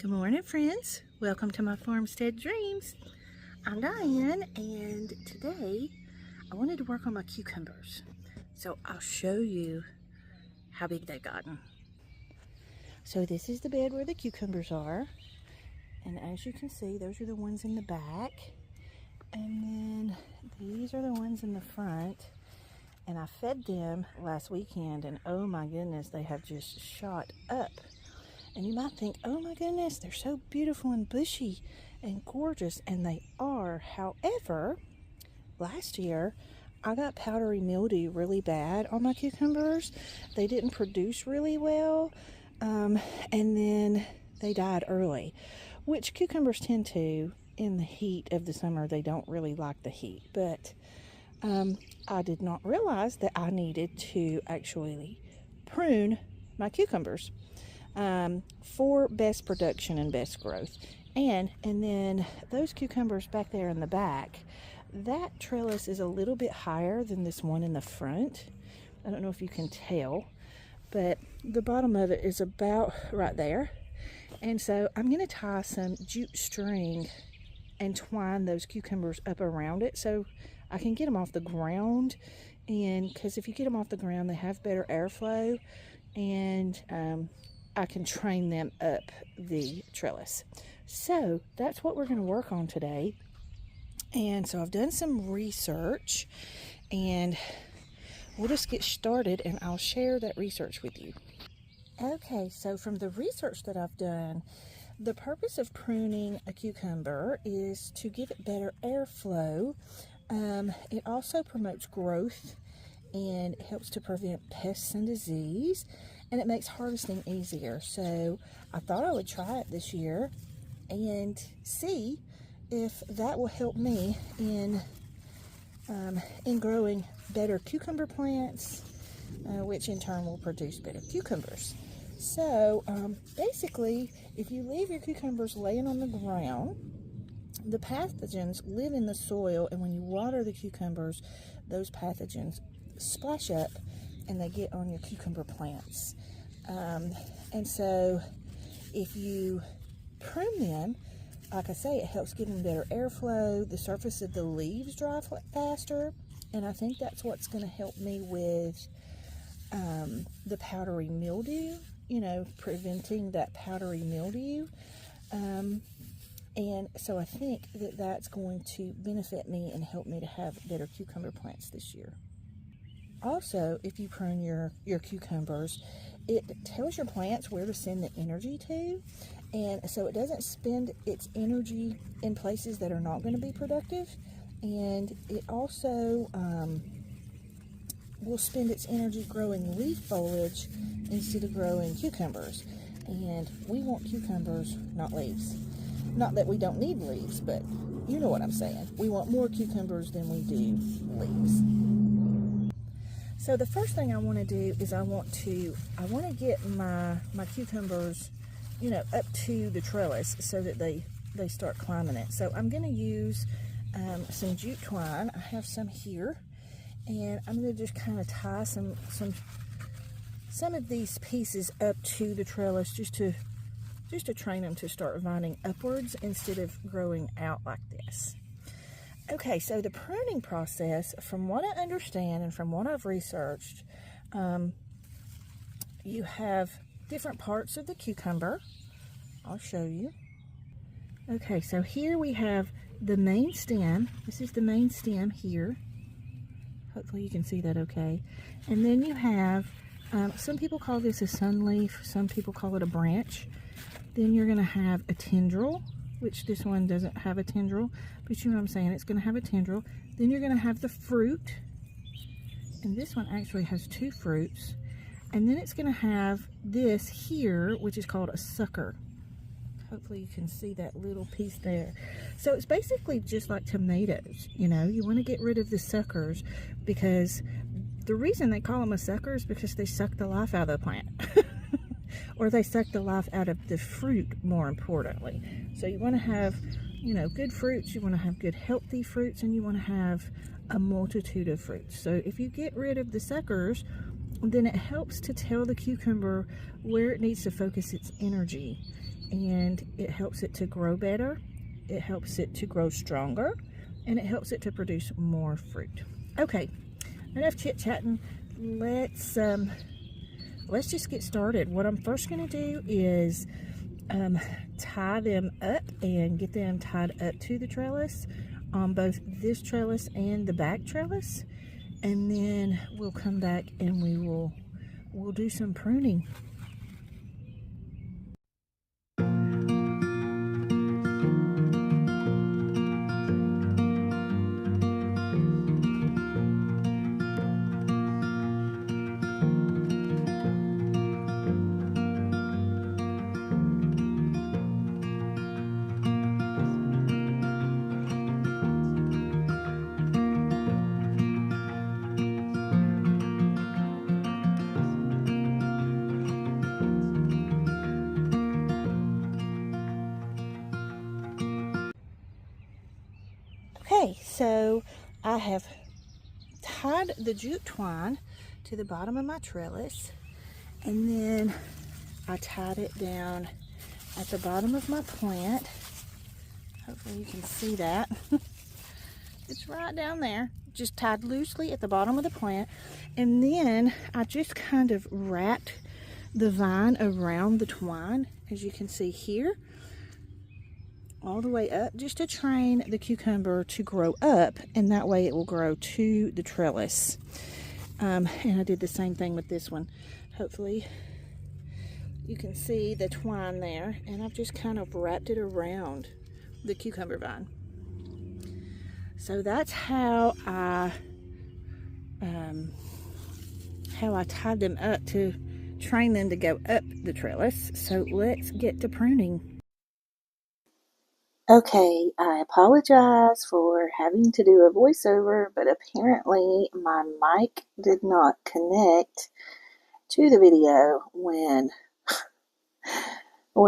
Good morning, friends. Welcome to my farmstead dreams. I'm Diane, and today I wanted to work on my cucumbers. So I'll show you how big they've gotten. So this is the bed where the cucumbers are. And as you can see, those are the ones in the back. And then these are the ones in the front. And I fed them last weekend, and oh my goodness, they have just shot up. And you might think, oh my goodness, they're so beautiful and bushy and gorgeous, and they are. However, last year I got powdery mildew really bad on my cucumbers. They didn't produce really well, and then they died early, which cucumbers tend to in the heat of the summer. They don't really like the heat, but I did not realize that I needed to actually prune my cucumbers for best production and best growth. And then those cucumbers back there in the back, that trellis is a little bit higher than this one in the front. I don't know if you can tell, but the bottom of it is about right there. And so I'm going to tie some jute string and twine those cucumbers up around it so I can get them off the ground. And because if you get them off the ground, they have better airflow, and I can train them up the trellis. So that's what we're going to work on today. And so I've done some research, and we'll just get started and I'll share that research with you. Okay, so from the research that I've done, the purpose of pruning a cucumber is to give it better airflow. It also promotes growth, and it helps to prevent pests and disease, and it makes harvesting easier. So I thought I would try it this year and see if that will help me in growing better cucumber plants, which in turn will produce better cucumbers. So basically, if you leave your cucumbers laying on the ground, the pathogens live in the soil, and when you water the cucumbers, those pathogens splash up and they get on your cucumber plants. And so if you prune them, like I say, it helps give them better airflow. The surface of the leaves dry faster, and I think that's what's going to help me with the powdery mildew, preventing that powdery mildew. And so I think that that's going to benefit me and help me to have better cucumber plants this year. Also, if you prune your cucumbers, it tells your plants where to send the energy to, and so it doesn't spend its energy in places that are not going to be productive, and it also will spend its energy growing leaf foliage instead of growing cucumbers. And we want cucumbers, not leaves. Not that we don't need leaves, but you know what I'm saying. We want more cucumbers than we do leaves. So the first thing I want to do is I want to get my cucumbers, up to the trellis so that they start climbing it. So I'm going to use some jute twine. I have some here, and I'm going to just kind of tie some of these pieces up to the trellis just to train them to start vining upwards instead of growing out like this. Okay, so the pruning process, from what I understand and from what I've researched, you have different parts of the cucumber. I'll show you. Okay, so here we have the main stem. This is the main stem here. Hopefully you can see that okay. And then you have, some people call this a sunleaf, some people call it a branch. Then you're going to have a tendril, which this one doesn't have a tendril, but you know what I'm saying, it's going to have a tendril. Then you're going to have the fruit, and this one actually has two fruits. And then it's going to have this here, which is called a sucker. Hopefully you can see that little piece there. So it's basically just like tomatoes, you want to get rid of the suckers, because the reason they call them a sucker is because they suck the life out of the plant. Or they suck the life out of the fruit, more importantly. So you want to have, good fruits, you want to have good healthy fruits, and you want to have a multitude of fruits. So if you get rid of the suckers, then it helps to tell the cucumber where it needs to focus its energy. and it helps it to grow better, it helps it to grow stronger, and it helps it to produce more fruit. Okay, enough chit-chatting. Let's just get started. What I'm first going to do is tie them up and get them tied up to the trellis on both this trellis and the back trellis, and then we'll come back and we'll do some pruning. Okay, so I have tied the jute twine to the bottom of my trellis, and then I tied it down at the bottom of my plant. Hopefully you can see that. It's right down there, just tied loosely at the bottom of the plant. And then I just kind of wrapped the vine around the twine, as you can see here, all the way up, just to train the cucumber to grow up, and that way it will grow to the trellis. And I did the same thing with this one. Hopefully you can see the twine there, and I've just kind of wrapped it around the cucumber vine. So that's how I tied them up to train them to go up the trellis. So let's get to pruning. Okay, I apologize for having to do a voiceover, but apparently my mic did not connect to the video when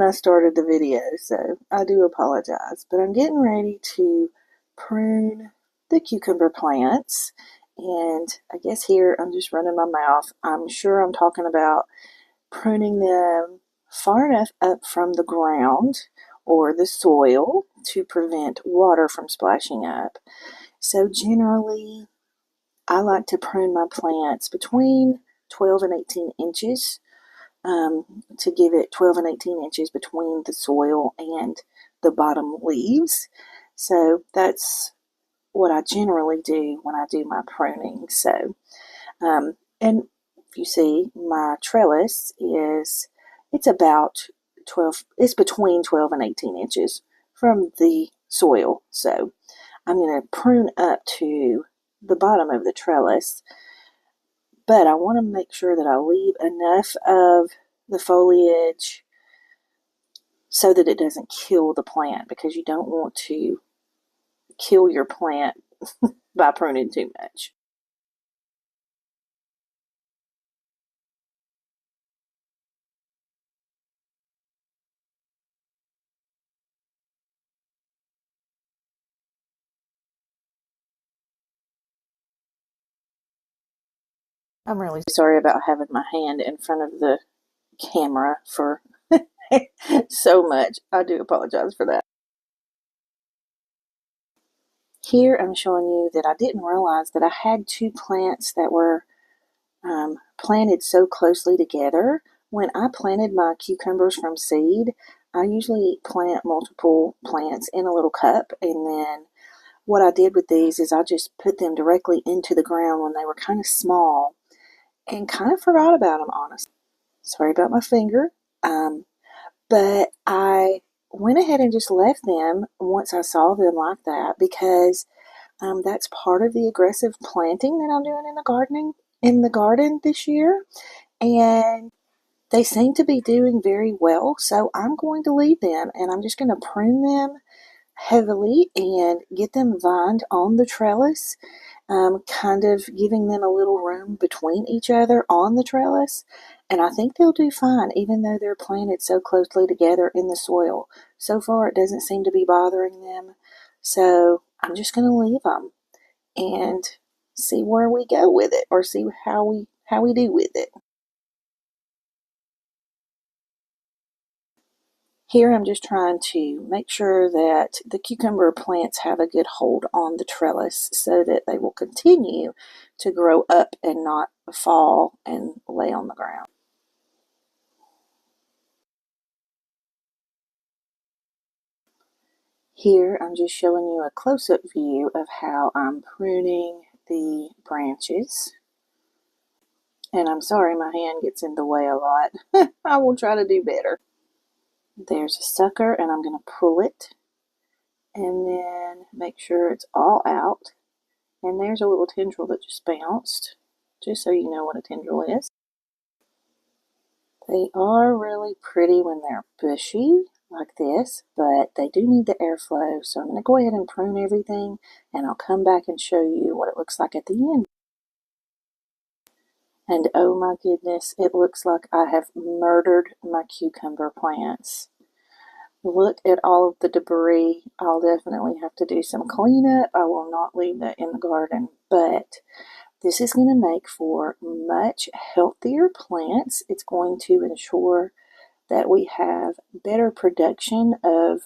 I started the video, so I do apologize. But I'm getting ready to prune the cucumber plants, and I guess here I'm just running my mouth. I'm sure I'm talking about pruning them far enough up from the ground or the soil to prevent water from splashing up. So generally, I like to prune my plants between 12 and 18 inches to give it 12 and 18 inches between the soil and the bottom leaves. So that's what I generally do when I do my pruning. So, and if you see, my trellis it's about 12, it's between 12 and 18 inches from the soil. So I'm going to prune up to the bottom of the trellis, but I want to make sure that I leave enough of the foliage so that it doesn't kill the plant, because you don't want to kill your plant by pruning too much. I'm really sorry about having my hand in front of the camera for so much. I do apologize for that. Here I'm showing you that I didn't realize that I had two plants that were planted so closely together. When I planted my cucumbers from seed, I usually plant multiple plants in a little cup, and then what I did with these is I just put them directly into the ground when they were kind of small, and kind of forgot about them, honestly. Sorry about my finger. But I went ahead and just left them once I saw them like that, because that's part of the aggressive planting that I'm doing in the garden this year, and they seem to be doing very well. So I'm going to leave them, and I'm just going to prune them heavily and get them vined on the trellis, kind of giving them a little room between each other on the trellis. And I think they'll do fine, even though they're planted so closely together in the soil. So far, it doesn't seem to be bothering them. So I'm just going to leave them and see where we go with it, or see how we do with it. Here I'm just trying to make sure that the cucumber plants have a good hold on the trellis so that they will continue to grow up and not fall and lay on the ground. Here I'm just showing you a close-up view of how I'm pruning the branches. And I'm sorry my hand gets in the way a lot. I will try to do better. There's a sucker and I'm going to pull it and then make sure it's all out. And there's a little tendril that just bounced, just so you know what a tendril is. They are really pretty when they're bushy like this, but they do need the airflow. So I'm going to go ahead and prune everything and I'll come back and show you what it looks like at the end. And oh my goodness, it looks like I have murdered my cucumber plants. Look at all of the debris. I'll definitely have to do some cleanup. I will not leave that in the garden, but this is going to make for much healthier plants. It's going to ensure that we have better production of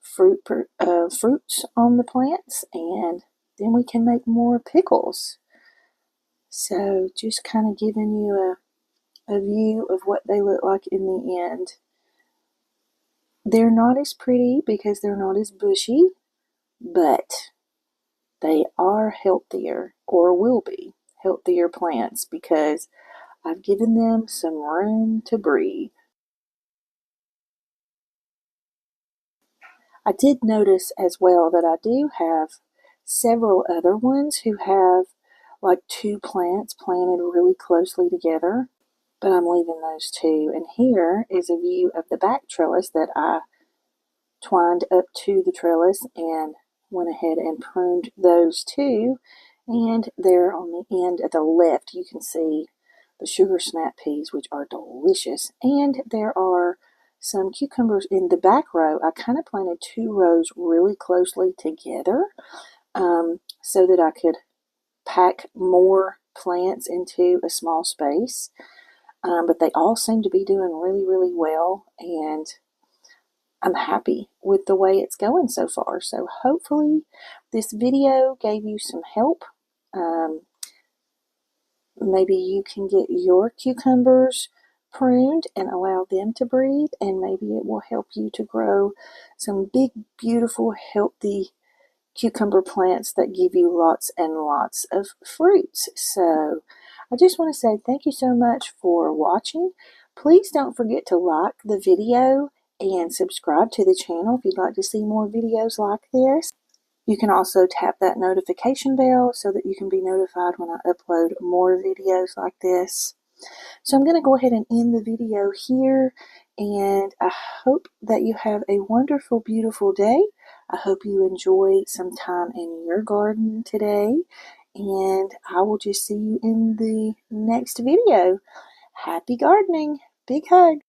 fruits on the plants, and then we can make more pickles. So just kind of giving you a view of what they look like in the end. They're not as pretty because they're not as bushy, but they are healthier, or will be healthier plants, because I've given them some room to breathe. I did notice as well that I do have several other ones who have like two plants planted really closely together, but I'm leaving those two. And here is a view of the back trellis that I twined up to the trellis and went ahead and pruned those two. And there on the end at the left, you can see the sugar snap peas, which are delicious. And there are some cucumbers in the back row. I kind of planted two rows really closely together so that I could pack more plants into a small space. But they all seem to be doing really, really well. And I'm happy with the way it's going so far. So hopefully this video gave you some help. Maybe you can get your cucumbers pruned and allow them to breathe, and maybe it will help you to grow some big, beautiful, healthy cucumber plants that give you lots and lots of fruits. So I just want to say thank you so much for watching. Please don't forget to like the video and subscribe to the channel if you'd like to see more videos like this. You can also tap that notification bell so that you can be notified when I upload more videos like this. So I'm going to go ahead and end the video here, and I hope that you have a wonderful, beautiful day. I hope you enjoy some time in your garden today, and I will just see you in the next video. Happy gardening. Big hug.